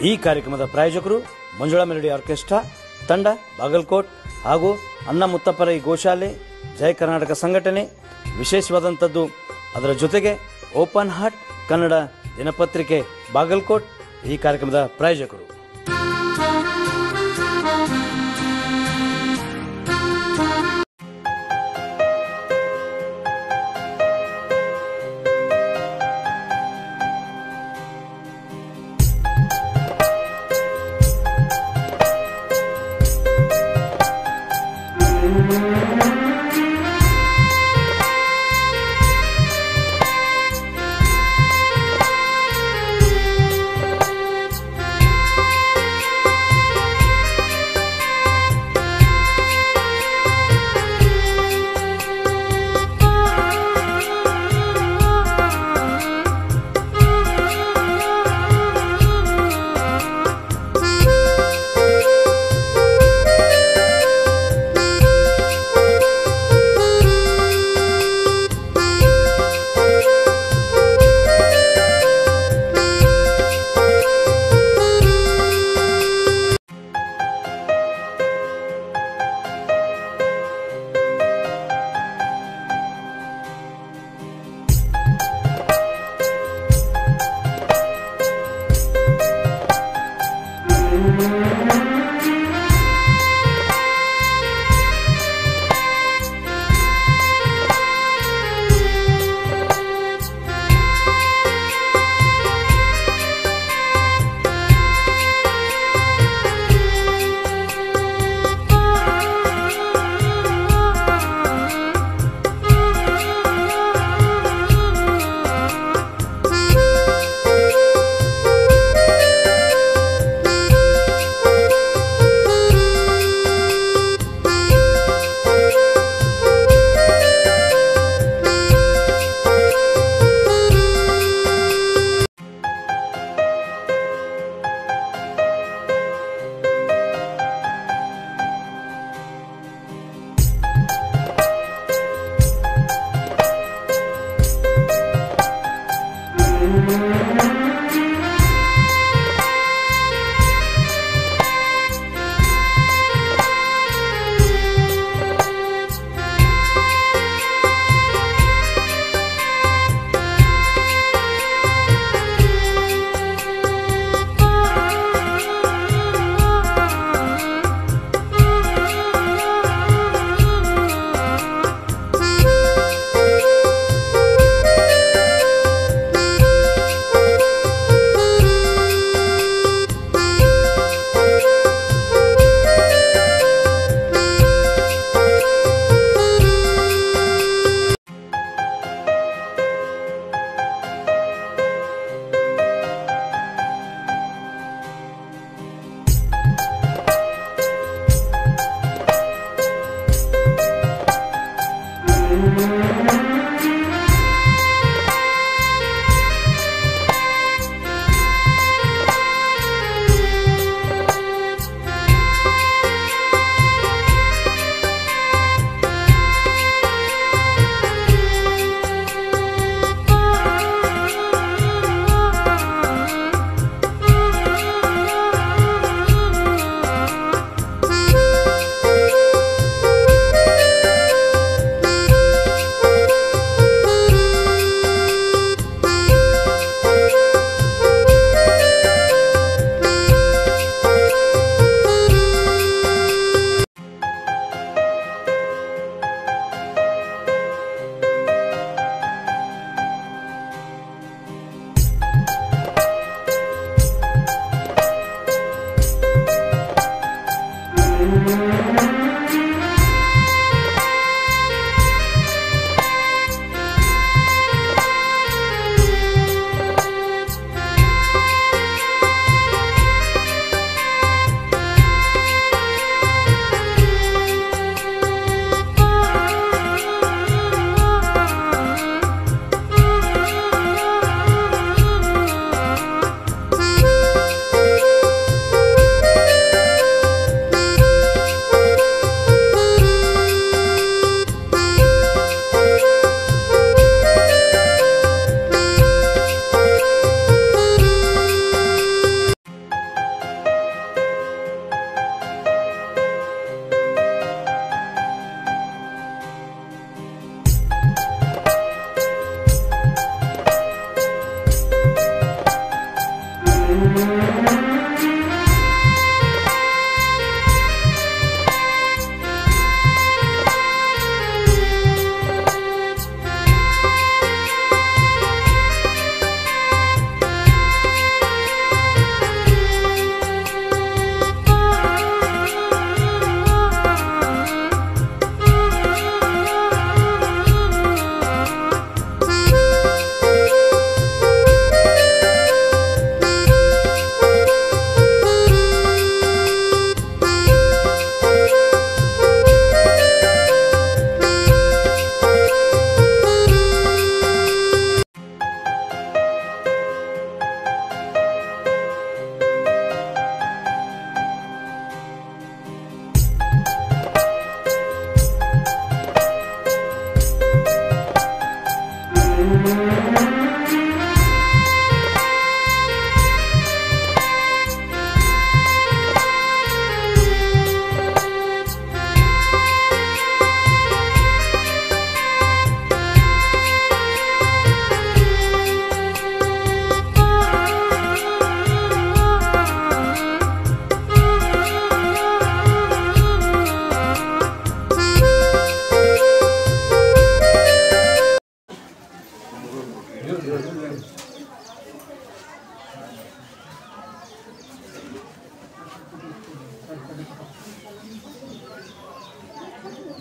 ಈ ಕಾರ್ಯಕ್ರಮದ ಪ್ರಾಯೋಜಕರು ಮಂಜುಳಾ ಮೆಲೋಡಿ ಆರ್ಕೆಸ್ಟ್ರಾ ತಂಡ ಬಾಗಲಕೋಟ್ ಹಾಗೂ ಅನ್ನ ಮುತ್ತಪ್ಪರೈ ಗೋಶಾಲೆ ಜಯ ಕರ್ನಾಟಕ ಸಂಘಟನೆ. ವಿಶೇಷವಾದಂಥದ್ದು ಅದರ ಜೊತೆಗೆ ಓಪನ್ ಹಾರ್ಟ್ ಕನ್ನಡ ದಿನಪತ್ರಿಕೆ ಬಾಗಲಕೋಟ್ ಈ ಕಾರ್ಯಕ್ರಮದ ಪ್ರಾಯೋಜಕರು.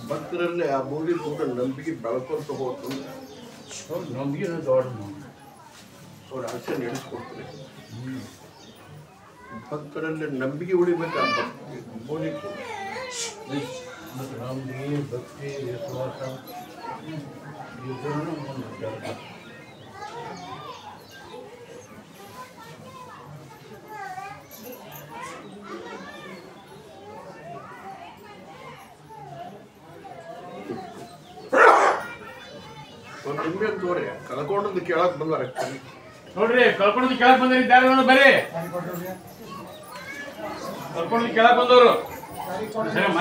ಭಕ್ತರಲ್ಲಿ ಆ ಬೋಗಿ ಕೂಡ ನಂಬಿಕೆ ಬೆಳ್ಕೊಂತ ಹೋಗ್ತು ನಂಬಿಕೆ ದೊಡ್ಡ ಅವ್ರ ಆಸೆ ನಡೆಸ್ಕೊಡ್ತಾರೆ ಭಕ್ತರಲ್ಲಿ ನಂಬಿಕೆ ಉಳಿಬೇಕು ಆ ಬೋಗಿ ನಂಬಿಕೆ ಭಕ್ತಿ ವಿಶ್ವಾಸ ಇದನ್ನು ಒಂದು ನಿಂಬೆ ತೋರಿ ಕಳ್ಕೊಂಡದ್ದು ಕೇಳಕ್ ಬಂದಾರ ನೋಡ್ರಿ ಕಳ್ಕೊಂಡು ಕೇಳಕ್ ಬಂದ್ರಿ ದಾರಿ ಬರ್ರಿ ಕಳ್ಕೊಂಡು ಕೇಳಕ್ ಬಂದವರು ಸರಿಯಮ್ಮ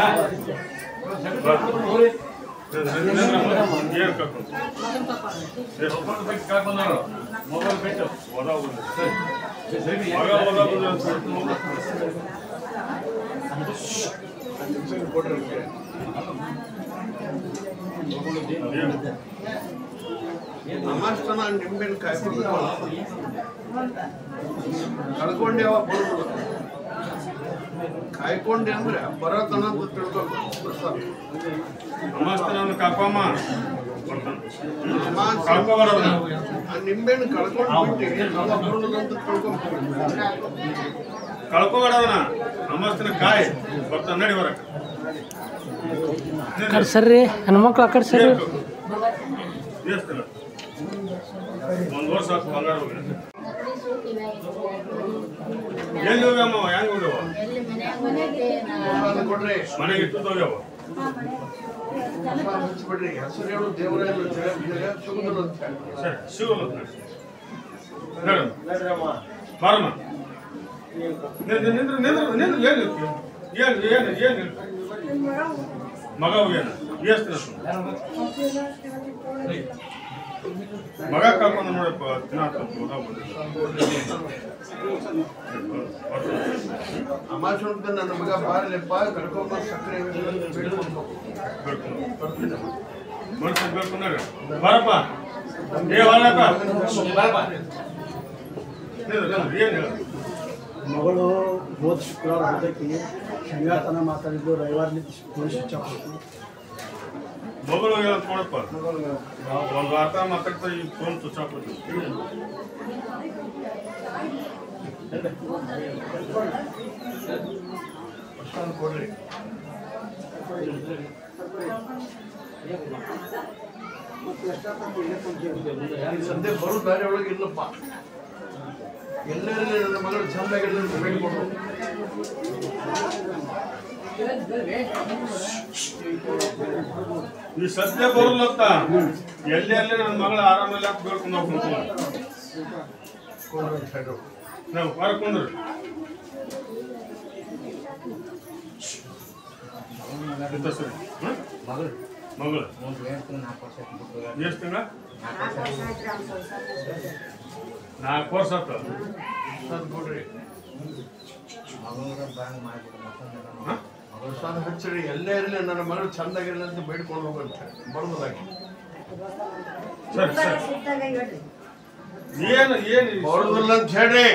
ಕೇಳಕ್ ಬಂದವರು ಮೊಬೈಲ್ ಬಿಟ್ಟು ನಮ್ಮಷ್ಟನ ನಿಂಬೆನ ಕಾಯ್ಕೊಂಡು ಕಳ್ಕೊಂಡ್ಯಾವ ಬರುದು ಕಾಯ್ಕೊಂಡೆ ಅಂದ್ರೆ ಬರತನ ತಿಳ್ಕೊಬೇಕು ಆ ನಿಂಬೆನ ಕಳ್ಕೊಂಡು ಬಿಟ್ಟು ಬರುದಂತ ತಿಳ್ಕೊಬೇಕು ಕಳ್ಕೊಬೇಡವನ ನಮ್ಮಸ್ತನ ಕಾಯಿ ಬರ್ತಾನ ನಡಿ ಬರಕ್ಕೆ ಕರ್ಸರ್ರಿ ಹೆಣ್ಮಕ್ಳು ಆ ಕಡೆ ಸರ್ರಿ ಒಂದು ವರ್ಷ ಆಯ್ತು ಬಂಗಾರ ಹೋಗಿ ಎಲ್ಲಿ ಹೋಗ್ಯಮ್ಮ ಹೆಂಗ್ ಹೋಗ್ಯವ ಕೊಡ್ರಿ ಮನೆಗೆ ಇಟ್ಟು ಹೋಗ್ಯವ ಹಚ್ಬಿಡ್ರಿ ಹೆಸರು ಹೇಳು ದೇವರ ಸುಗಂಧನ ಅಂತ ಸರಿ ಶಿವಲ್ಲ ಮೇಡಮ್ ಬಾರಮ್ಮ ನಿಂದ್ರು ನಿಂದ್ರು ನಿಂದ್ರು ನಿಂದ್ರು ಏನು ಏನು ಏನು ಮಗ ಏನು ಎಷ್ಟು ಮಗ ಕರ್ಕೊಂಡು ನೋಡಪ್ಪ ಅಮಾಶಂತ ನನ್ನ ಮಗ ಬಾರಲೆಪ್ಪ ಕರ್ಕೊಂಬ ಸಕ್ಕರೆ ಮನುಷ್ಯ ಬೇಕಂದ್ರೆ ಬರಪ್ಪ ಏ ಬರಪ್ಪ ಏನು ಹೇಳ ಮಗಳು ಹೋದ ಶುಕ್ರವಾರ ಹೋದಕ್ಕೆ ಶನಿವಾರತನ ಮಾತಾಡಿದ್ದು ರವಿವಾರಲಿ ಪೊಲೀಸ್ ಸ್ವಿಚ್ ಆಫ್ ಆಯ್ತು ಮಗಳು ಏನಂತ ನೋಡಪ್ಪ ಒಂದು ವಾರ್ತಾ ಮಾತಾಡ್ತಾ ಈ ಫೋನ್ ಸ್ವಿಚ್ ಆಫ್ ಆಯ್ತು ಕೊಡ್ರಿ ಸದ್ಯ ಬರೋ ದಾರಿ ಒಳಗೆ ಇಲ್ಲಪ್ಪ ಎಲ್ಲರಲ್ಲಿ ನನ್ನ ಮಗಳು ಚಂದಾಗಿರ್ಲಿ ಬೇಡ್ಕೊಂಡು ಈ ಸದ್ಯ ಬರಲತ್ತ ಎಲ್ಲಿ ಅಲ್ಲಿ ನನ್ನ ಮಗಳ ಆರಾಮಲ್ಲಿ ಹಾಕಿ ಬೇಡ್ಕೊಂಡು ಹೋಗ್ಕೊಂಡು ನಾವು ಕರ್ಕೊಂಡ್ರಿ ಸರಿ ಮಗಳು ಎಷ್ಟು ತಿಂಗಳ 4 ವರ್ಷ ಆತ ಕೊಡ್ರಿ ಹಚ್ಚರಿ ಎಲ್ಲೇ ಇರಲಿ ನನ್ನ ಮಗಳು ಚಂದಾಗಿರಲಿ ಅಂತ ಬೇಡ್ಕೊಂಡು ಹೋಗಂತ ಬರೋದಾಗಿ ಸರಿ ಸರಿ ಏನು ಏನು ಬರೋದಿಲ್ಲ ಅಂತ ಹೇಳ್ರಿ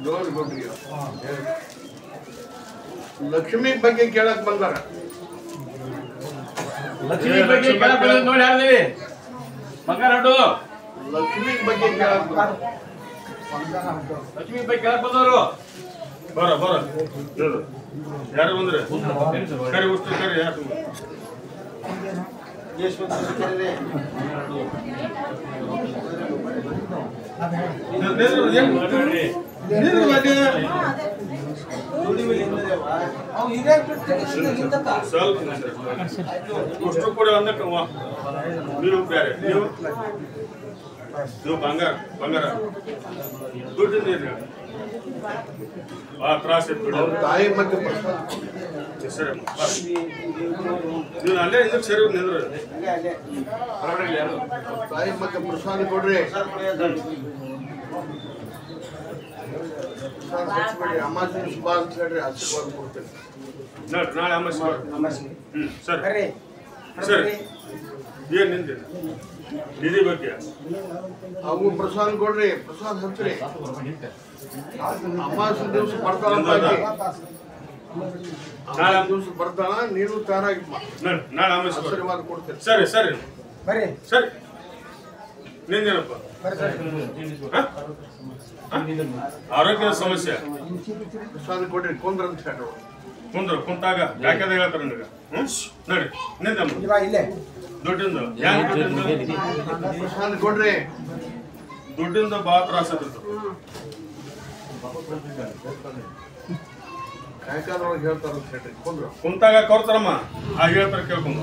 ನೋಡಿ ಕೊಡ್ರಿ ಲಕ್ಷ್ಮಿ ಬಗ್ಗೆ ಕೇಳಕ್ ಬಂದಾರ ಲಕ್ಷ್ಮಿ ಬಗ್ಗೆ ಕೇಳಕ್ ಬಂದ್ ನೋಡಿ ಹೇಳ್ತೀವಿ ಬಂಗಾರ ಹಡ್ಡು ಲಕ್ಷ್ಮಿ ಬಗ್ಗೆ ಕೇಳಕ್ ಬಂದಾರ ಲಕ್ಷ್ಮಿ ಬಗ್ಗೆ ಕೇಳಕ್ ಬಂದವರು ಬರ ಬರ ಯಾರು ಬಂದ್ರೆ ಕರಿ ಉಷ್ಟು ಕರಿ ಯಾರು ಸ್ವಲ್ಪ ಅಷ್ಟು ಕೂಡ ಅಂದಕ್ಕೆ ನೀವು ಬೇರೆ ನೀವು ಬಂಗಾರ ಬಂಗಾರ ದುಡ್ಡು ನೀರು ಭಾಳ ತ್ರಾಸ ಇತ್ತು ತಾಯಿ ಮತ್ತೆ ಸರಿ ನೀವು ಅಲ್ಲೇ ಇದಕ್ಕೆ ಸರಿ ನಿಂದ್ರು ತಾಯಿ ಮತ್ತೆ ಪ್ರಸಾದ ಕೊಡ್ರಿ ಅಮಾಸಿ ಶುಭ ಅಂತ ಹೇಳ್ರಿ ಆಶೀರ್ವಾದ ಕೊಡ್ತೇನೆ ನಾಳೆ ಅಮಾಸಿ ಸರಿ ಸರಿ ಏನು ನಿಂದೆ ನಿಧಿ ಬಗ್ಗೆ ಅವು ಪ್ರಸಾದ ಕೊಡ್ರಿ ಪ್ರಸಾದ ಹಚ್ಚ್ರಿ ಅಮಾಸಿ ದಿವಸ ಬರ್ತಾರಪ್ಪ ನಾಳೆ ದಿವಸ ಬರ್ತಾನ, ನೀನು ತಯಾರಾಗಿ ನಾಳೆ ಆಮೇಲೆ ಆಶೀರ್ವಾದ ಕೊಡ್ತೇನೆ. ಸರಿ ಸರಿ ಬರ್ರಿ ಸರಿ. ನಿಂದೇನಪ್ಪ ಆರೋಗ್ಯದ ಸಮಸ್ಯೆ? ಪ್ರಸಾದ ಕೊಡ್ರಿ, ಕೊಂದ್ರ ಅಂತ ಹೇಳಿ ಕುಂತಾಗ ಯಾಕೆ ಹೇಳ್ತಾರ ನಿನಗೆ? ನಡಿ ನಿಂದಮ್ಮ ಇಲ್ಲೇ ದುಡ್ಡಿಂದ ಹೆಂಗ್ ದುಡ್ಡಿಂದ? ಪ್ರಸಾದ ಕೊಡ್ರಿ. ದುಡ್ಡಿಂದ ಭಾಳ ತ್ರಾಸ ಆಗುತ್ತೆ. ಕಾಯ್ಕಾರೊಳಗೆ ಹೇಳ್ತಾರ ಅಂತ ಹೇಳ್ರಿ, ಕೊಂದ್ರ. ಕುಂತಾಗ ಕೊಡ್ತಾರಮ್ಮ, ಆ ಹೇಳ್ತಾರ ಕೇಳ್ಕೊಂಡು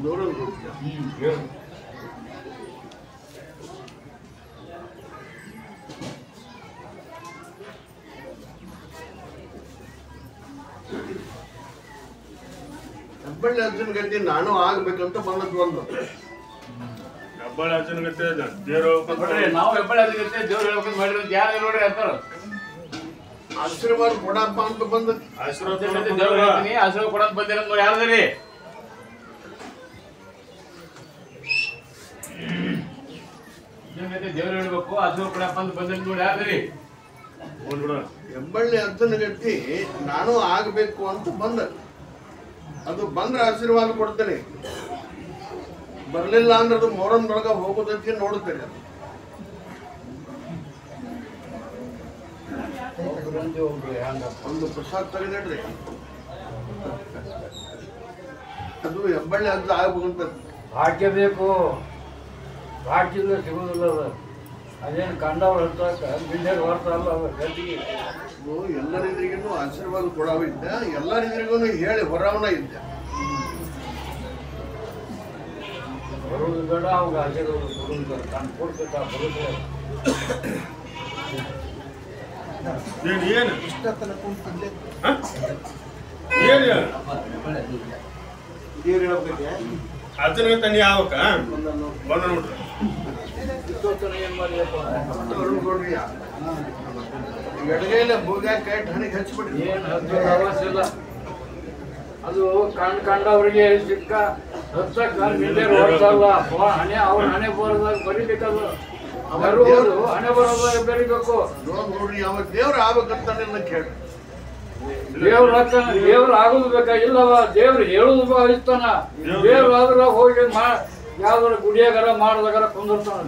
ನೋಡೋದು ಹೆಬ್ಬಳ್ಳಿ ಅರ್ಜುನ್ ಗತಿ ನಾನು ಆಗ್ಬೇಕಂತ ಬಂದದ್ದು ಒಂದು. ಹೆಬ್ಬಳ್ಳಿ ಅರ್ಜುನ್ ಗತಿ ದೇವ್ರ ನೋಡ್ರಿ ನಾವು ಹೆಬ್ಬಳ್ಳಿ ಅದಕ್ಕೆ ದೇವ್ರು ಹೇಳ್ಬೇಕಂತ ಮಾಡಿರಿ ಅಂತ ಯಾರು ನೋಡ್ರಿ ಅಂತಾರ. ಆಶೀರ್ವಾದ ಕೊಡಪ್ಪ ಅಂತ ಬಂದ. ಆಶೀರ್ವಾದ ದೇವ್ರು ಹೇಳ್ತೀನಿ, ಆಶೀರ್ವಾದ ಕೊಡಂತ ಬಂದಿರ ನೋಡಿ ಯಾರದ್ರಿ? ದೇವ್ರು ಹೇಳ್ಬೇಕು, ಆಶೀರ್ವಾದ ಕೊಡಪ್ಪ ಅಂತ ಬಂದಿರ ನೋಡಿ ಯಾರದ್ರಿ? ಹೆಬ್ಬಳ್ಳಿ ಅರ್ಜುನ್ ಗತಿ ನಾನು ಆಗ್ಬೇಕು ಅಂತ ಬಂದ. ಅದು ಬಂದ್ರೆ ಆಶೀರ್ವಾದ ಕೊಡ್ತೇನೆ, ಬರ್ಲಿಲ್ಲ ಅಂದ್ರೆ ಅದು ಮೊಹರಂದೊಳಗ ಹೋಗೋದಕ್ಕೆ ನೋಡುತ್ತೇನೆ. ಒಂದು ಪ್ರಸಾದ ತೆಗೆದಿಡ್ರಿ, ಅದು ಹೆಬ್ಬಳ್ಳಿ ಅಜ್ಜ ಆಗ್ಬೇಕಂತ. ಭಾಗ್ಯ ಬೇಕು, ಭಾಗ್ಯದ ಸಿಗುದಿಲ್ಲ ಅದು. ಅದೇನು ಕಂಡವ್ರು ಹತ್ತಾಕ ಬಿಂಡೆಗೆ ಹೊರತಲ್ಲ ಅದು ಗಟ್ಟಿಗೆ. ಎಲ್ಲರಿಗೂ ಆಶೀರ್ವಾದ ಕೊಡವಿದ್ದ, ಎಲ್ಲರಿಗೂ ಹೇಳಿ ಹೊರವನ ಇದ್ದ. ಬರುವುದು ಬೇಡ, ಅವಾಗ ಆಶೀರ್ವಾದ ಕೊಡುವುದು ಬೇಡ. ತಾನು ಕೊಡ್ಬೇಕ ಬರುದು. ಏನು ಇಷ್ಟ ತನಕ ಕುಂತಿದ್ದೆ ಏನು ದೇವ್ರು ಹೇಳ್ಬೇಕೆ ಅರ್ಜುನ್ ಗತಿ ನೀ ಆಗ್ಬೇಕ? ಬಂದ ನೋಡ್ರಿ ಇಷ್ಟೊತ್ತನ ಏನ್ ಮಾಡಿಯಪ್ಪ? ನೋಡ್ರಿ, ಎಡಗೈಲ ಭೋಗ್ಯಾಕ ಕೈ ಹಣಿಗೆ ಹಚ್ಬಿಡ್ರಿ. ಏನು ಹಚ್ಚೋದು ಅವಶ್ಯ ಇಲ್ಲ. ಅದು ಕಂಡವ್ರಿಗೆ ಸಿಕ್ಕ ಹಚ್ಚಕ್ಕ ಬಿಂಡೆ ಹೊರತಲ್ಲ. ಹಣೆ ಅವ್ರ ಹಣೆ ಬರೋದಾಗ ಬರಿಬೇಕದು. ಬರುವುದು ಹಣೆ ಬರೋದಾಗ ಬರಿಬೇಕು. ನೋಡ್ರಿ, ಅವ ದೇವ್ರ ಆಗ್ಬೇಕಂತ ಕೇಳ್ರಿ. ದೇವ್ರು ಆಗುದು ಬೇಕಾ? ಇಲ್ಲವ, ದೇವ್ರು ಹೇಳುದು ಇರ್ತಾನ. ದೇವ್ರು ಆದ್ರ ಹೋಗಿ ಯಾವ್ದಾರ ಗುಡಿಯಾಗಾರ ಮಾಡ್ದಾಗಾರ ಕುಂದಿರ್ತಾನ.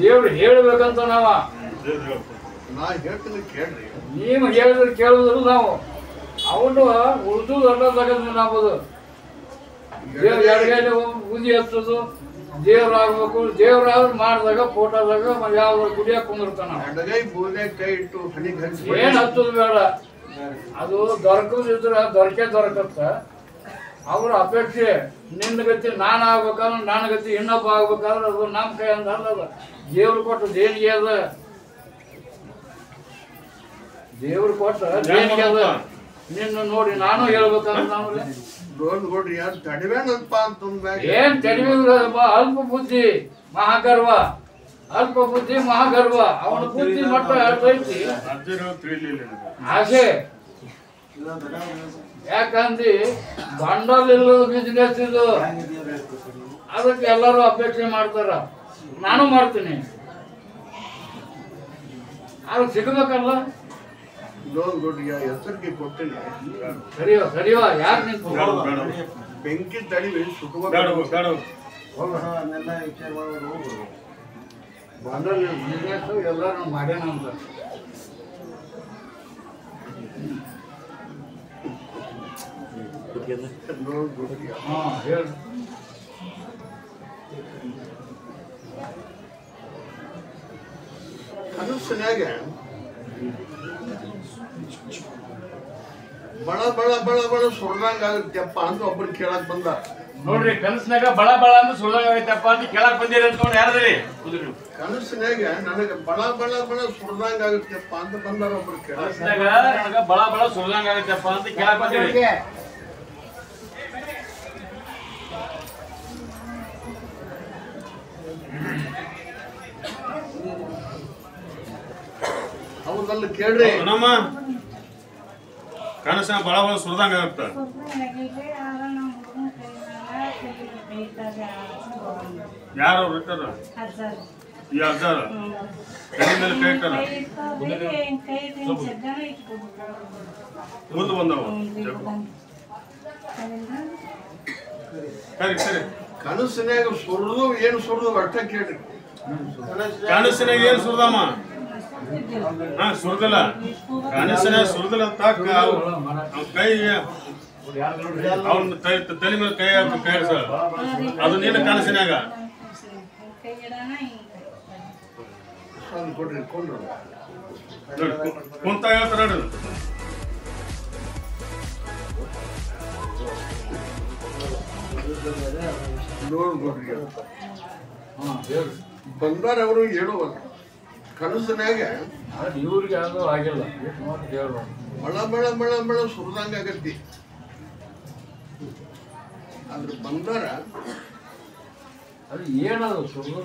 ದೇವ್ರು ಹೇಳ್ಬೇಕಂತ ನಾವ. ನಾ ಹೇಳ್ತೀನಿ ಕೇಳ್ರಿ. ನೀವು ಹೇಳಿದ್ರೆ ಕೇಳುದಿಲ್ಲ ನಾವು. ಅವನು ಉಳಿದು ದೊಡ್ಡ ತಗದ್ ನಾವದು. ದೇವ್ರ ಎಡಗೈಲಿ ಬೂದಿ ಹಚ್ಚೋದು, ದೇವ್ರು ಆಗ್ಬೇಕು. ದೇವ್ರಾದ್ರು ಮಾಡಿದಾಗ ಫೋಟೋದಾಗ ಯಾವ್ದಾರ ಗುಡಿಯಾಗ ಕುಂದಿರ್ತಾನ. ಎಡಗೈ ಭೋಗ್ಯಾಕ ಕೈ ಇಟ್ಟು ಹಣಿಗೆ ಹಚ್ಚಿ ಏನ್ ಹಚ್ಚೋದು ಬೇಡ. ಅದು ದೊರಕದಿದ್ರ ದೊರಕತ್ತ. ಅವ್ರ ಅಪೇಕ್ಷೆ ನಿನ್ನ ಗತಿ ನಾನು ಆಗ್ಬೇಕಾದ್ರೆ, ನನ್ನ ಗತಿ ಇನ್ನೊಬ್ಬ ಆಗ್ಬೇಕಾದ್ರೆ ಅದು ನಮ್ಮ ಕೈ ಅಂದಲ್ಲ. ಅದು ದೇವ್ರು ಕೊಟ್ಟ ದೇಣಿಗೆ ಅದ. ದೇವ್ರು ಕೊಟ್ಟ ದೇಣಿಗೆ ಅದ. ನಿನ್ನ ನೋಡಿ ನಾನು ಹೇಳ್ಬೇಕಂದ್ರೆ ನಮ್ಗೆ ನೋಡ್ರಿ, ಯಾರು ತಡಿವೇನಪ್ಪ ಅಂತಂದಾಗ ಏನ್ ಕಡಿಮೆ ಅಲ್ಪ ಬುದ್ಧಿ ಮಹಾಗರ್ವ. ಅಲ್ಪ ಬುದ್ಧಿ ಮಹಾಗರ್ವ. ಅವನ ಬುದ್ಧಿ ಮಟ್ಟ ಐತಿ ಅರ್ಜುನ್ ತಿಳಿಲಿಲ್ಲ ಆಸೆ. ಯಾಕಂದ್ರೆ ಬಂಡಲ್ ಇಲ್ಲದ ಬಿಸ್ನೆಸ್ ಇದು. ಅದಕ್ಕೆ ಎಲ್ಲರೂ ಅಪೇಕ್ಷೆ ಮಾಡ್ತಾರ. ನಾನು ಮಾಡ್ತೀನಿ, ಅದು ಸಿಗಬೇಕಲ್ಲ. ನೋಡ್ರಿ, ಹೆಸರಿಗೆ ಕೊಡ್ತೀನಿ. ಸರಿಯೋ ಯಾಕೆ ನಿಂತು ಬೆಂಕಿ ತಡಿವಿ ಸುಟ್ಟುವ ಬಂಡಲ್ ಬಿಸ್ನೆಸ್ ಎಲ್ಲರೂ ಮಾಡ್ಯಾನ ಅಂತ. ಹಾ ಹೇಳಿ. ಕನಸಿನಾಗ ಬಳ ಬಳ ಬಳ ಬಳ ಸುಡ್ದಂಗ ಆಗುತ್ತಪ್ಪ ಅಂತ ಒಬ್ರು ಕೇಳಕ್ ಬಂದ. ನೋಡ್ರಿ, ಕನಸಿನಾಗ ಬಳ ಬಳ ಅಂತ ಸುಳ್ದಂಗ ಆಗೈತಪ್ಪ ಅಂತ ಕೇಳಕ್ ಬಂದಿರಿ ಅಂತ ಯಾರದ್ರಿ? ಕನಸಿನಾಗ ನನಗೆ ಬಳ ಬಳ ಬಳ ಸುಡ್ದಂಗ ಆಗುತ್ತಪ್ಪ ಅಂತ ಬಂದಾರ ಒಬ್ರು ಕೇಳ. ಕನಸಿನಾಗ ನನಗ ಬಳ ಬಳ ಸುಳ್ದಂಗ ಆಗೈತಪ್ಪ ಅಂತ ಕೇಳಕ್ ಬಂದಿರಿ. ಹೌದಲ್ಲ ಕೇಳ್ರಿ. ನಮ್ಮ ಕನಸ ಬಳ ಬಳ ಸುರಿದಂಗ ಆಗುತ್ತ. ಯಾರು ಅವ್ರು ಇಟ್ಟಾರ ಈ ಅಜ್ಜಾರ ಕೈ ಮೇಲೆ ಕೈ ಇಟ್ಟಾರ ಮುಂದೆ ಬಂದವ ಸರಿ ಸರಿ ಕನಸಿನಾಗ ಸುರಿದು ಏನು ಸುರಿದು ಅರ್ಥ ಕೇಳ್ರಿ. ಕನಸಿನಾಗ ಏನ್ ಸುರಿದಮ್ಮ? ಹಾ ಸುರಿದಿಲ್ಲ, ಕನಸಿನಾಗ ಸುರಿದಿಲ್ಲ ಅಂತ ಕೈ ಅವನ ತಲೆ ಮೇಲೆ ಕೈ ಹಾಕಿ ಕೈ ಹಿಡ್ಸ ಅದು ನೀನು ಕನಸಿನಾಗ ಕೊಡ್ರಿ ಕೊಂಡ್ರು ನೋಡಿ ಕುಂತ ಹೇಳ್ತಾರ ನೋಡಿ. ನೋಡ್ರಿ ಬಂದಾರ ಅವರು ಹೇಳುವಲ್ಲ ಕನಸಿನಾಗ ಇವ್ರಿಗೆ ಯಾವ್ದು ಆಗಿಲ್ಲ ಮಳ ಮಳ ಮಳ ಮಳ ಸುರಿದಂಗ ಆಗತ್ತಿ. ಆದ್ರೆ ಬಂದಾರ ಅದು ಏನದು ಸುಳ್ಳು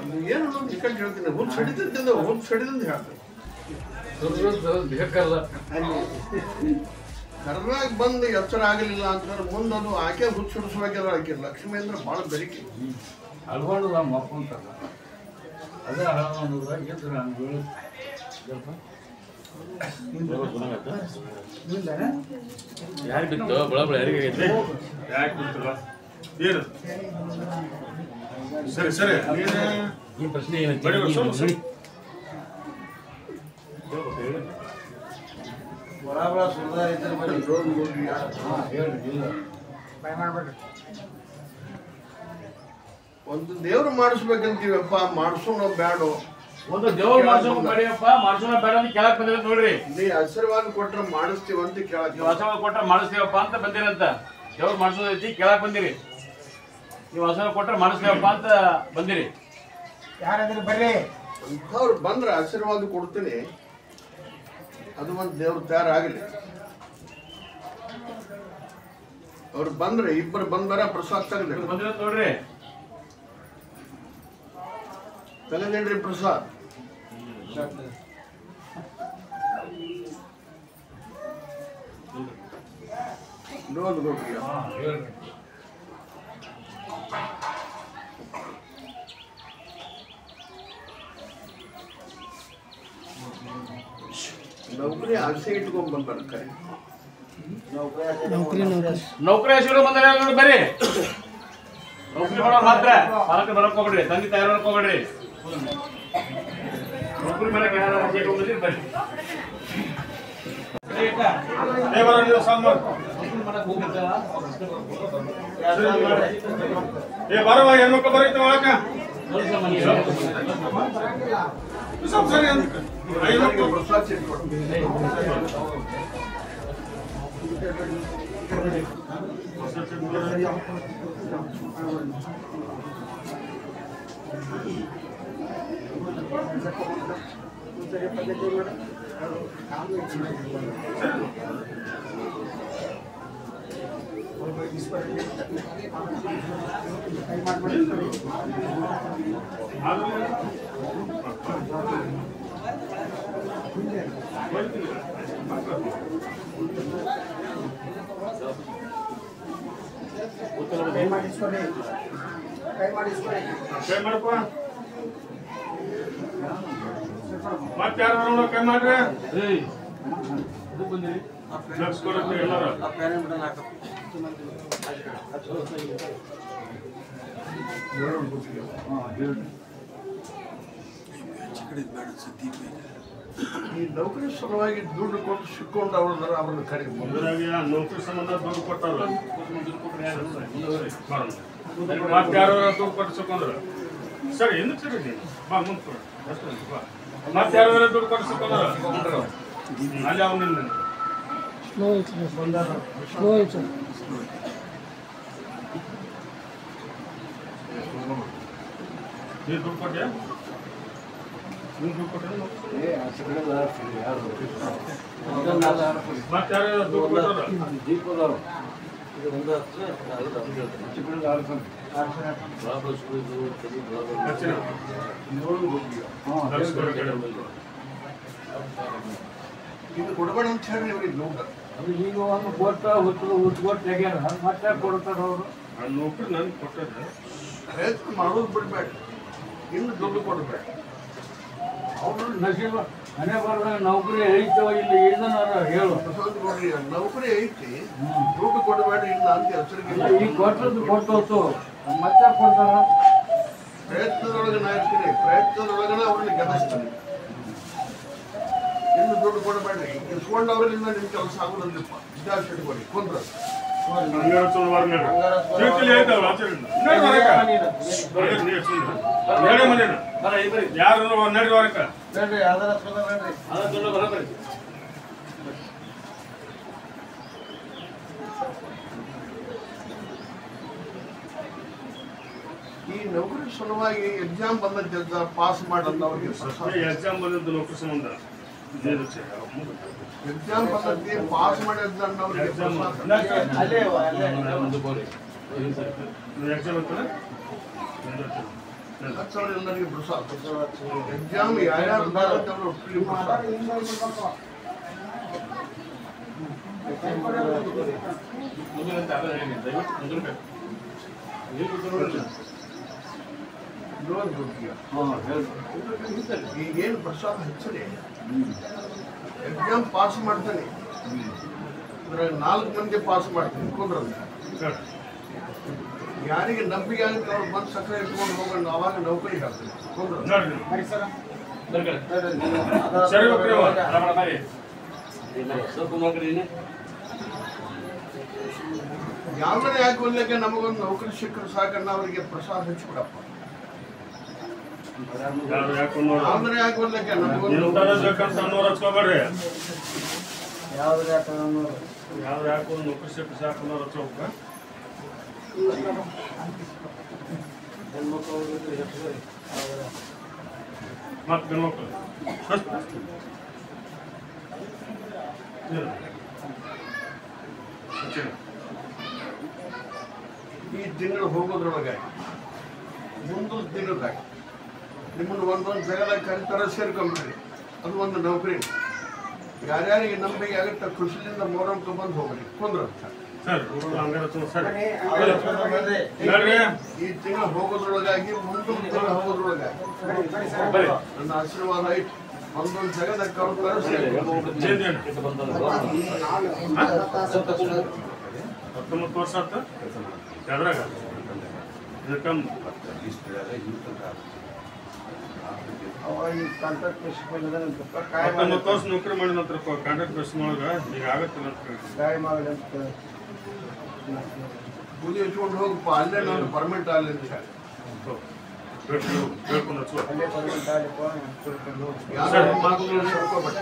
ಅದು ಏನು ನಿಕಟ್ ಹೇಳ್ತೀನಿ. ಹುಲ್ ಸಡಿದಂತ ಹುಲ್ ಸಡಿದಂತ ಹೇಳ್ತಾರೆ. ಬೇಕಲ್ಲ ಕರ್ನಾಗ ಬಂದು ಎಚ್ಚರ ಆಗಲಿಲ್ಲ ಅಂತಂದ್ರೆ ಮುಂದೆ ಅದು ಆಕೆ ಹುಚ್ಚಿಡಿಸುವಾಗೆಲ್ಲ ಆಕೆ ಲಕ್ಷ್ಮಿ ಅಂದ್ರೆ ಭಾಳ ಬೆರಕೆ. ಅಲ್ಕೊಂಡು ನಮ್ಮ ಅಪ್ಪ ಅಂತಲ್ಲ ಅದೇ ಇದ್ರೆ ಯಾರು ಬಿತ್ತು ಬಳ ಬಳ ಯಾರಿಗೆ ಯಾಕೆ ಬಿಡ್ತಲ್ಲ ಏನು ಸರಿ ಸರಿ ಈ ಪ್ರಶ್ನೆ ಏನು ಬಡಿ ಒಂದು ದೇವ್ರು ಮಾಡಿಸ್ಬೇಕಂತೀವಪ್ಪ, ಮಾಡಿಸೋಣ ಬ್ಯಾಡೋ. ಒಂದು ದೇವ್ರು ಮಾಡ್ಸೋಣ ಬೇಡಪ್ಪ, ಮಾಡ್ಸೋಣ ಬೇಡ ಅಂತ ಕೇಳಕ್ ಬಂದಿರ ನೋಡ್ರಿ. ನೀ ಆಶೀರ್ವಾದ ಕೊಟ್ರೆ ಮಾಡಿಸ್ತೀವಂತ ಕೇಳಕ್ ನೀವು ಆಶೀರ್ವಾದ ಕೊಟ್ರೆ ಮಾಡಿಸ್ತೀವಪ್ಪ ಅಂತ ಬಂದಿರಂತ. ದೇವ್ರು ಮಾಡ್ಸೋದೈತಿ ಕೇಳಕ್ ಬಂದಿರಿ. ನೀವು ಆಶೀರ್ವಾದ ಕೊಟ್ರೆ ಮಾಡಿಸ್ತೀವಪ್ಪ ಅಂತ ಬಂದಿರಿ. ಯಾರಾದ್ರೂ ಬರ್ರಿ. ಅವ್ರು ಬಂದ್ರೆ ಆಶೀರ್ವಾದ ಕೊಡ್ತೀನಿ. ಅದು ಒಂದು ದೇವ್ರು ತಯಾರಾಗಲಿ. ಅವ್ರು ಬಂದ್ರೆ ಇಬ್ಬರು ಬಂದಾರ ಪ್ರಸಾದ್ ತಗಲಿ ಬಂದಿರ ನೋಡ್ರಿ. ತಲೆದೇನ್ರಿ ಪ್ರಸಾದ್. ನೋಡ್ರಿ ನೌಕರಿ ಆಸೆ ಇಟ್ಕೊಂಡ್ ಬಂದಾರ ಕರೆ. ನೌಕರಿ ಹೆಸರು ಬಂದ್ರೆ ನೋಡಿ ಬರ್ರಿ. ನೌಕರಿ ಮಾಡೋರು ಮಾತ್ರ ಪಾಲಕ ಬರಕ್ ಹೋಗ್ಬೇಡ್ರಿ, ತಂದೆ ತಾಯಿ ಬರಕ್ ಹೋಗ್ಬೇಡ್ರಿ. ನೌಕರಿ ಮಾಡಕ್ಕೆ ಯಾರು ಬಂದಿರಿ ಬರ್ರಿ. ಬರವ ಹೆಣ್ಮಕ್ಳು ಬರೀತ ಒಳಕ ಪ್ರಸಾದ್ ಸಿಟ್ಕೊಂಡು ಕೈ ಮಾಡಿಸ್ಕೊಡಿ. ಕೈ ಮಾಡಪ್ಪ. ಮತ್ತೆ ಯಾರು ನೋಡೋ ಕೈ ಮಾಡ್ರಿ. ಲಕ್ಷ ಕೊಡಕ್ಕೆ ಎಲ್ಲಾರ ಈ ನೌಕರಿ ಸಲುವಾಗಿ ದುಡ್ಡು ಕೊಟ್ಟು ಸಿಕ್ಕೊಂಡು ಅವ್ರನ್ನ ಕರೆ ಮುಂದಾಗಿ ನೌಕರಿ ಸಂಬಂಧ ದುಡ್ಡು ಕೊಟ್ಟಾರ. ಮತ್ತೆ ಯಾರು ದುಡ್ಡು ಕೊಟ್ಟು ಸಿಕ್ಕೊಂಡ್ರ ಸರಿ ఎందుకు ಸರಿ ನೀನು ಬಾ ಮುಂದೆ ಕೊಡು ಬಾ. ಮತ್ತೆ ಯಾರು ದುಡ್ಡು ಕೊಟ್ಟು ಸಿಕ್ಕೊಂಡ್ರ ಅಲ್ಲಿ ಅವನಿಂದ ಸ್ಲೋ ಐತೆ ನೀನು ದುಡ್ಡು ಕೊಟ್ಟೆ ನೀನು ದುಡ್ಡು ಕೊಟ್ಟೆ ಮತ್ತೆ ಯಾರು ದುಡ್ಡು ಕೊಟ್ಟರ ದೀಪದವರು ಇದು ಕೊಡಬೇಡ ಅಂತ ಹೇಳಿ ಅವ್ರಿಗೆ ನೋಡ. ಅದು ಈಗ ಒಂದು ಕೊಟ್ಟ ಹುಟ್ಟು ತೆಗ್ಯಾರ ಮತ್ತೆ ಕೊಡ್ತಾರ ಅವರು. ಆ ನೌಕರಿ ನನಗೆ ಕೊಟ್ಟರೆ ಪ್ರಯತ್ನ ಮಾಡೋದು ಬಿಡ್ಬೇಡ, ಇನ್ನು ದುಡ್ಡು ಕೊಡ್ಬೇಡ. ಅವ್ರು ನಸೀಬ ಮನೆ ಬರೆದಾಗ ನೌಕರಿ ಐತೋ ಇಲ್ಲ ಏನನ್ನಾರ ಹೇಳು. ನೋಡ್ರಿ ನೌಕರಿ ಐತಿ, ದುಡ್ಡು ಕೊಡಬೇಡ ಇಲ್ಲ ಅಂತ ಹೆಸರಿಗೆ. ಈಗ ಕೊಟ್ಟದ್ದು ಕೊಟ್ಟು ಮತ್ತೆ ಕೊಡ್ತಾರ. ಪ್ರಯತ್ನದೊಳಗೆ ನಾ ಇರ್ತೀನಿ, ಪ್ರಯತ್ನದೊಳಗನೆ ಅವ್ರನ್ನ ಗೆಲ್ಲಿಸ್ತೀನಿ. ಇನ್ನು ದುಡ್ಡು ಕೊಡಬೇಡ್ರಿ, ಇಸ್ಕೊಂಡವ್ರಿಂದ ನಿಮ್ ಕೆಲಸ ಆಗೋದಿಲ್ಲಪ್ಪ. ವಿದ್ಯಾರ್ಥಿ ಕೊಡಿ ಕೊಂದ್ರ ಯಾರು ನಡಿ ವಾರಕ್ಕ ಈ ನೌಕರಿ ಸಲುವಾಗಿ ಎಕ್ಸಾಮ್ ಬಂದ ಪಾಸ್ ಮಾಡಂದವ್ರಿಗೆ ಎಕ್ಸಾಮ್ ಬಂದದ್ದು ನೌಕರಿ ಸಂಬಂಧ ಎಕ್ಸಾಮ್ ಬಂದದ್ದೇ ಪಾಸ್ ಮಾಡಿದ್ದವ್ರಿಗೆ ಎಕ್ಸಾಮ್ ಎಲ್ಲರಿಗೆ ಪ್ರಸಾದ. ಎಕ್ಸಾಮ್ ಯಾರ್ಯಾರು ಬರೋದವ್ರು ಫ್ರೀ ಪ್ರಸಾದ. ಈಗೇನು ಪ್ರಸಾದ ಹಚ್ಚಲಿ, ಎಕ್ಸಾಮ್ ಪಾಸ್ ಮಾಡ್ತಾನೆ, 4 ಮಂದಿ ಪಾಸ್ ಮಾಡ್ತೀನಿ ಕೊಂಡ್ರಂತ. ಯಾರಿಗೆ ನಂಬಿಕೆ ಆಗುತ್ತೆ ಅವ್ರು ಬಂದು ಸಕ್ಕರೆ ಇಟ್ಕೊಂಡು ಹೋಗೋಣ, ಅವಾಗ ನೌಕರಿಗೆ ಹಾಕ್ತೀನಿ ಕೊಂಡ್ರ. ಯಾವ್ದಾರ ಯಾಕೆ ಒಳ್ಳೆಗೆ ನಮಗೊಂದು ನೌಕರಿ ಸಿಕ್ಕರೆ ಸಾಕನ್ನ ಅವರಿಗೆ ಪ್ರಸಾದ ಹಚ್ಚಿಬಿಡಪ್ಪ. ಯಾವ್ದಾರ ಯಾಕೆ ಒಳ್ಳೆಗೆ ನಮಗೊಂದು ಹಚ್ಕೋಬೇಡ್ರಿ. ಯಾವ್ದು ಯಾವ್ದು ಯಾಕೆ ಒಂದು ನೌಕರಿ ಸಿಕ್ಕರೆ ಸಾಕು ಅನ್ನೋರು ಹಚ್ಕೋಬೇಕ. ಮತ್ತೆ ಗಂಡ್ಮಕ್ಳು ಈ ತಿಂಗಳು ಹೋಗೋದ್ರೊಳಗೆ ಮುಂದಿನ ತಿಂಗಳದಾಗ ನಿಮ್ಮನ್ನು ಒಂದೊಂದು ಜಾಗದಾಗ ಕರಿತಾರ ಸೇರ್ಕೊಂಬಿಡ್ರಿ. ಅದು ಒಂದು ನೌಕರಿ. ಯಾರ್ಯಾರಿಗೆ ನಂಬಿಕೆ ಆಗುತ್ತೆ ಖುಷಿಯಿಂದ ಮೊಹರಂಗೆ ಬಂದು ಹೋಗ್ರಿ ಕೊಂದ್ರ. ಈ ತಿಂಗಳು ಹೋಗೋದ್ರೊಳಗಾಗಿ ಮುಂದಿನ ತಿಂಗಳು ಹೋಗೋದ್ರೊಳಗಾಗಿ ನನ್ನ ಆಶೀರ್ವಾದ ಐತಿ. ಒಂದೊಂದು ಜಾಗದಾಗ ಕರ್ತಾರ 19 ವರ್ಷ ಆತ ಯಾವ್ದ್ರಾಗ ಕಮ್ಮಿ 19 ವರ್ಷ ನೌಕರಿ ಮಾಡಿದ ನಂತರ ಕಾಂಟ್ರಾಕ್ಟ್ ಬೇಸ್ ಒಳಗೆ ಈಗ ಆಗತ್ತಿಲ್ಲ ಅಂತ ಬುದ್ಧಿ ಹಚ್ಕೊಂಡು ಹೋಗಪ್ಪ, ಅಲ್ಲೇ ನಾನು ಪರ್ಮನೆಂಟ್ ಆಗಲಿ ಅಂತ ಹೇಳಿ ಯಾರು ಮಾತುಗಳು ಹೇಳ್ಕೊಬೇಡ.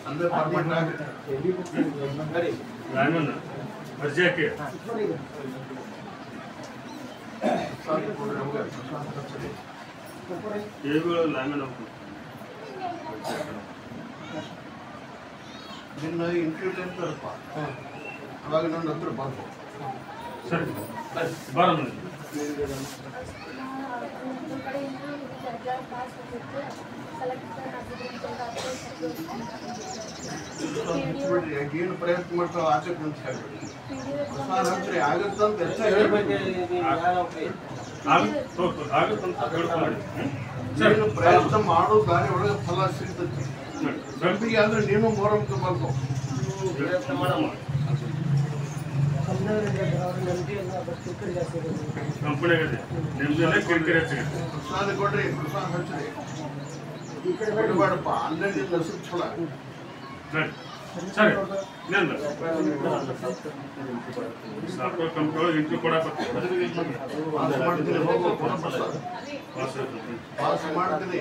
ಅಲ್ಲೇ ಪರ್ಮನೆಂಟ್ ಆಗುತ್ತೆ. ರಾಮಣ್ಣ ಅರ್ಜಿ ಹಾಕಿ ರಾಮಣ್ಣ ನಿನ್ನ ಇಂಟರ್ವ್ಯೂ ಅಂತಾರಪ್ಪ, ಅವಾಗ ನನ್ನ ಹತ್ರ ಬಂದು ಸರಿ ಬಾರ ಏನು ಪ್ರಯತ್ನ ಮಾಡ್ತಾವ ಆಗತ್ತೆ ಅಂತ ಹೇಳ್ಬಿಡಿ. ಪ್ರಸಾದ ಹಚ್ಚಿರಿ ಆಗತ್ತಂತ ಹೆಚ್ಚ ನೀನು ಪ್ರಯತ್ನ ಮಾಡೋ ದಾರಿ ಒಳಗೆ ಫಲ ಸಿಗ್ತೈತಿ. ನಂಬಿಕೆ ಆದ್ರೆ ನೀನು ಮೊಹರಂಗೆ ಬಂದು ಪ್ರಸಾದ ಕೊಡ್ರಿ, ಪ್ರಸಾದ ಹಚ್ಚಿರಿ ಬಿಡಬೇಡಪ್ಪ. ಅಲ್ಲೇ ನಿನ್ನ ನಸೀಬ್ ಚಲೋ. ಸರಿ ಇಂಟ್ರಿ ಕೊಡಕ್ಕೆ ಪಾಸ್ ಮಾಡ್ತೀನಿ, ಹೋಗೋ ಪ್ರಸಾದ ಪಾಸ್ ಮಾಡ್ತೀನಿ.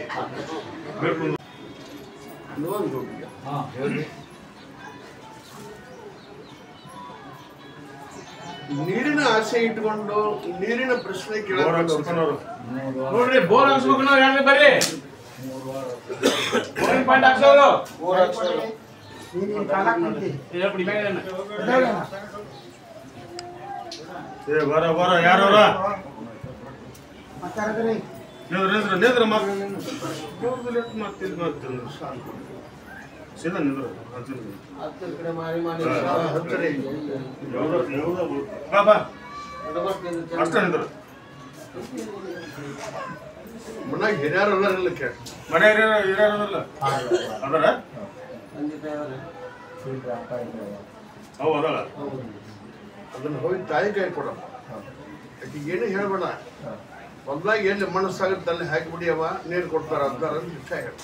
ನೀರಿನ ಆಸೆ ಇಟ್ಕೊಂಡು ನೀರಿನ ಪ್ರಶ್ನೆ ಕೇಳೋರು ನೋಡ್ರಿ, ಬೋರ್ ಹಾಕ್ಸ್ಬೇಕು ನಾವು ಹೇಳಿ ಬರ್ರಿ. ಬೋರಿನ ಪಾಯಿಂಟ್ ಹಾಕ್ಸೋದು ಬರ ಬರ ಯಾರವ್ರ ನಿಂದ್ರ ಸೀದಾ ನಿಂದ್ರ ಹತ್ತಿರ ಕಡೆ ಮಾರಿ ಮಾಡಿ ಹತ್ತಿರ ಬಾ ಬಾ ಅಷ್ಟೇ ನಿಂದ್ರು ಮನ್ಯಾಗ ಹಿರಿಯರು ಅದಾರಿಲ್ಲ ಕೇಳಿ ಮನೆ ಹಿರಿಯರಲ್ಲ ಅದರ ಅವು ಅದಲ್ಲ ಅದನ್ನ ಹೋಗಿ ತಾಯಿ ಕೈ ಕೊಡಪ್ಪ ಆಕಿಗೆ ಏನು ಹೇಳ್ಬೇಡ ಮೊದ್ಲಾಗ ಎಲ್ಲಿ ಮನಸ್ಸಾಗುತ್ತೆ ಅಲ್ಲಿ ಹಾಕಿಬಿಡಿಯವ ನೀರು ಕೊಡ್ತಾರ ಅಂತಾರ ವಿಷಯ ಹೇಳ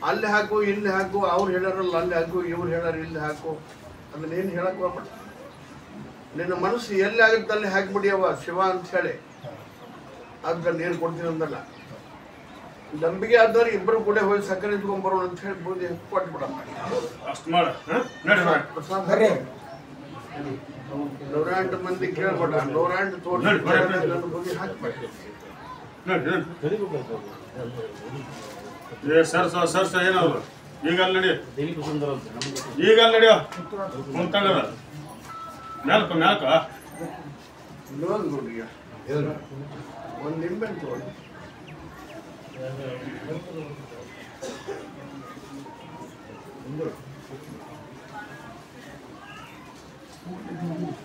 ಅಲ್ಲಿ ಹಾಕು ಇಲ್ಲಿ ಹಾಕು ಅವ್ರು ಹೇಳ್ಯಾರಲ್ಲ ಅಲ್ಲಿ ಹಾಕು ಇವ್ರು ಹೇಳ್ಯಾರ ಇಲ್ಲಿ ಹಾಕು ಅದನ್ನೇನು ಹೇಳಕ್ ಹೋಗ್ಬೇಡ ನಿನ್ನ ಮನಸ್ಸು ಎಲ್ಲಿ ಆಗುತ್ತೆ ಅಲ್ಲಿ ಹಾಕಿಬಿಡಿಯವ ಶಿವ ಅಂತ ಹೇಳಿ ಅದಕ್ಕೆ ನೀರು ಕೊಡ್ತೀನಿ ಅಂದಲ್ಲ ನಂಬಿಕೆ ಆದವ್ರು ಇಬ್ಬರು ಕೂಡ ಹೋಗಿ ಸಕ್ಕರೆ ಇಟ್ಕೊಂಡ್ಬರೋಣ ಅಂತ ಹೇಳಿ ಬೂದಿ ಕೊಟ್ಬಿಡಪ್ಪ ಅಷ್ಟು ಮಾಡ ಪ್ರಸಾದ 108 ಮಂದಿ ಕೇಳ್ಬೇಡ 108 ತೋರಿಸಿ ಬೂದಿ ಹಾಕ್ಬೇಕು ಸರ್ಸ ಏನಲ್ಲ ಈಗ ಅಲ್ಲಿ ನಡಿ ಈಗ ಅಲ್ಲಿ ನಡಿಯೋ ಮುಂತಾಗದ ಮ್ಯಾಲ್ಕ ಮ್ಯಾಲ್ಕ ಇನ್ನೊಂದು ನೋಡ್ರಿ ಒಂದು ನಿಂಬೆ ತಗೊಳ್ಳಿ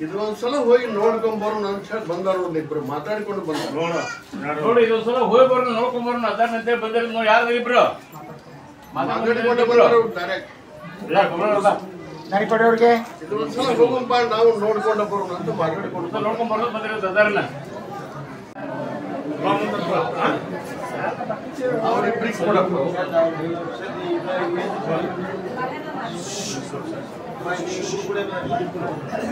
ಇದೊಂದ್ಸಲ ಹೋಗಿ ನೋಡ್ಕೊಂಬರೋಣ ಅಂತ ಹೇಳಿ ಬಂದಾರ ಇಬ್ರು ಮಾತಾಡ್ಕೊಂಡು ಬಂದಾರ ನೋಡಿ ಇದೊಂದ್ಸಲ ಹೋಗಿ ಬರೋಣ ನೋಡ್ಕೊಂಡ್ ಬರೋಣ ಅದಾರಂತೆ ಬಂದಿರ ನೋಡಿ ಯಾರು ಇಬ್ರು ಮಾತಾಡ್ಕೊಂಡು ಬಂದಾರ ಇದೊಂದ್ಸಲ ಹೋಗಂಪ ನಾವು ನೋಡ್ಕೊಂಡ ಬರೋಣ ಅಂತ ಮಾತಾಡ್ಕೊಂಡು ನೋಡ್ಕೊಂಡ್ ಬರೋದು ಬಂದಿರೋದು ಅದಾರನ್ನ ಅವ್ರಿಬ್ರಿಗೆ ಕೊಡಪ್ಪ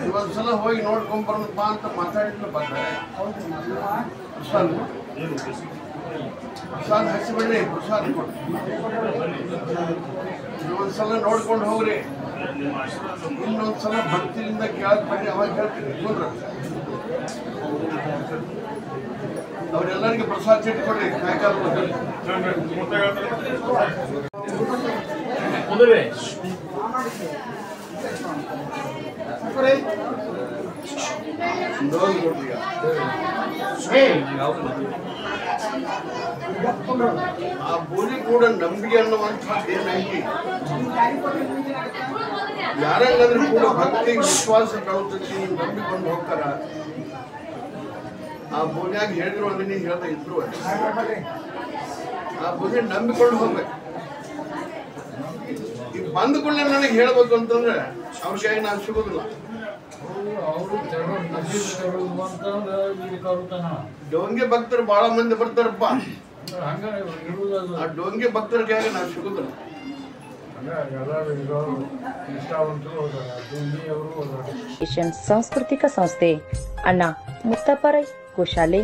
ಇವೊಂದ್ಸಲ ಹೋಗಿ ನೋಡ್ಕೊಂಡ್ ಬರೋಣಪ್ಪ ಅಂತ ಮಾತಾಡಿದ್ರು ಬಂದರೆ ಪ್ರಸಾದ್ ಹಚ್ಚಿಬಿಡ್ರಿ ಪ್ರಸಾದ್ ಕೊಡ್ರಿ ಇವೊಂದ್ಸಲ ನೋಡ್ಕೊಂಡು ಹೋಗ್ರಿ ಇನ್ನೊಂದ್ಸಲ ಭಕ್ತಿಯಿಂದ ಕೇಳಕ್ ಬರ್ರಿ ಅವಾಗ ಹೇಳ್ತೀನಿ ಕುಂದ್ರ ಅವ್ರೆಲ್ಲರಿಗೆ ಪ್ರಸಾದ್ ಚೀಟಿ ಕೊಡ್ರಿ ಕಾಯ್ಕಾಲ ಕುದುರೆ ಆ ಬೋಲಿ ಕೂಡ ನಂಬಿಕೆ ಅನ್ನುವಂಥದ್ದು ಏನೈತಿ ಯಾರಂಗಾದ್ರೂ ಕೂಡ ಭಕ್ತಿ ವಿಶ್ವಾಸ ಕಳುತ್ತೈತಿ ನಂಬಿಕೊಂಡು ಹೋಗ್ತಾರ ಆ ಬೋಲಿಯಾಗ ಹೇಳಿದ್ರು ಅದನ್ನ ಹೇಳ್ತಾ ಇದ್ರು ಆ ಬೋಲಿ ನಂಬಿಕೊಂಡು ಹೋಗ್ಬೇಕು ಈಗ ಬಂದುಕೊಳ್ಳೆ ನನಗೆ ಹೇಳ್ಬೇಕು ಅಂತಂದ್ರೆ ಅವ್ರ ಕೈ ನಾನು ಸಿಗೋದಿಲ್ಲ ಡೋಂಗೆ ಭಕ್ತರು ಬಹಳ ಮಂದಿ ಬರ್ತಾರಪ್ಪ ಆ ಡೋಂಗೆ ಭಕ್ತರ ಕೈಯಾಗ ನಾವು ಸಿಗೋದಿಲ್ಲ ಸಾಂಸ್ಕೃತಿಕ ಸಂಸ್ಥೆ ಅಣ್ಣ ಮುತ್ತಪ್ಪರೈ ಗೋಶಾಲೆ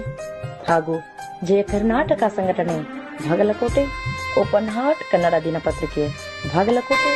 ಹಾಗೂ ಜಯ ಕರ್ನಾಟಕ ಸಂಘಟನೆ ಬಾಗಲಕೋಟೆ ಓಪನ್ ಹಾರ್ಟ್ ಕನ್ನಡ ದಿನಪತ್ರಿಕೆ ಬಾಗಲಕೋಟೆ